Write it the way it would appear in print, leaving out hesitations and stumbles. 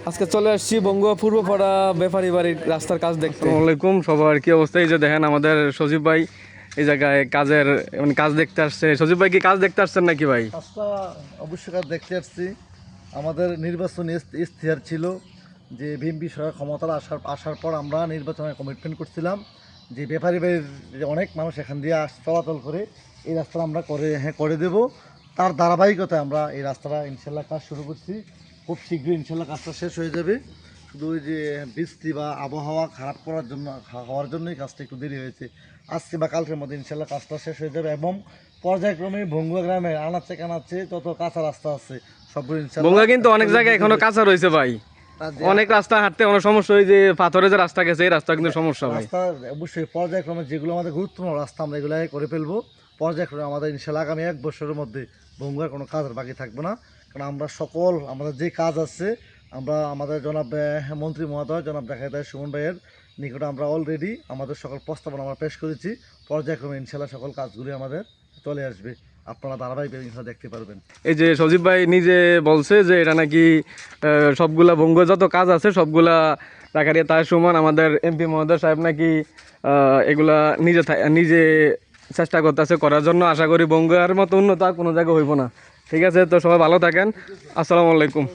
আজকে চলে আসছি বঙ্গুয়া পূর্বপাড়া ব্যাপারী বাড়ির রাস্তার কাজ দেখতে। আসসালামু আলাইকুম সবার, কি অবস্থা? এই যে দেখেন আমাদের সজীব ভাই এই জায়গায় কাজের মানে কাজ দেখতে আসছে। সজীব ভাই কি কাজ দেখতে আসছেন নাকি ভাই? কাজটা অবশ্যই কাজ দেখতে আসছি। আমাদের নির্বাচন ইশতেহার ছিল যে বিএনপি সরকার ক্ষমতায় আসার পর আমরা নির্বাচনে কমিটমেন্ট করছিলাম যে ব্যাপারী বাড়ির যে অনেক মানুষ এখান দিয়ে চলাচল করে এই রাস্তাটা আমরা করে দেব। তার ধারাবাহিকতায় আমরা এই রাস্তাটা ইনশাল্লাহ কাজ শুরু করছি। খুব শীঘ্রই ইনশাল্লাহ কাজটা শেষ হয়ে যাবে। শুধু ওই যে বৃষ্টি বা আবহাওয়া খারাপ হওয়ার জন্যই কাজটা একটু দেরি হয়েছে। আজকে বা কালকের মধ্যে ইনশাল্লাহ কাজটা শেষ হয়ে যাবে এবং পর্যায়ক্রমে ভঙ্গুয়া গ্রামে আনাচে কানাচে যত কাঁচা রাস্তা আছে সবগুলো ইনশাল্লাহ। বঙ্গা কিন্তু অনেক জায়গায় এখনো কাঁচা রয়েছে ভাই, অনেক রাস্তা হাঁটতে অনেক সমস্যা। ওই যে পাথরে যে রাস্তা গেছে এই রাস্তা কিন্তু সমস্যা ভাই। রাস্তা অবশ্যই পর্যায়ক্রমে যেগুলো আমাদের গুরুত্বপূর্ণ রাস্তা আমরা এগুলো করে ফেলবো। পর্যায়ক্রমে আমাদের ইনশাল্লাহ আগামী 1 বছরের মধ্যে ভঙ্গুয়ার কোনো কাজ আর বাকি থাকবে না। কারণ আমরা আমাদের যে কাজ আছে আমরা আমাদের জনাব মন্ত্রী মহোদয় জনাব ডাকাইত সুমন ভাইয়ের নিকটে আমরা অলরেডি আমাদের সকল প্রস্তাবনা আমরা পেশ করেছি। পর্যায়ক্রমে ইনশাল্লাহ সকল কাজগুলি আমাদের চলে আসবে, আপনারা ধারাবাহিকভাবে ইনশাল্লাহ দেখতে পারবেন। এই যে সজীব ভাই নিজে বলছে যে এটা নাকি সবগুলা বঙ্গ যত কাজ আছে সবগুলা টাকারিয়া তার সমান। আমাদের এমপি মহোদয় সাহেব নাকি এগুলা নিজে চেষ্টা করতেছে করার জন্য। আশা করি বঙ্গের মতো উন্নত আর কোনো জায়গায় হইব না। ঠিক আছে, তো সবাই ভালো থাকেন। আসসালামু আলাইকুম।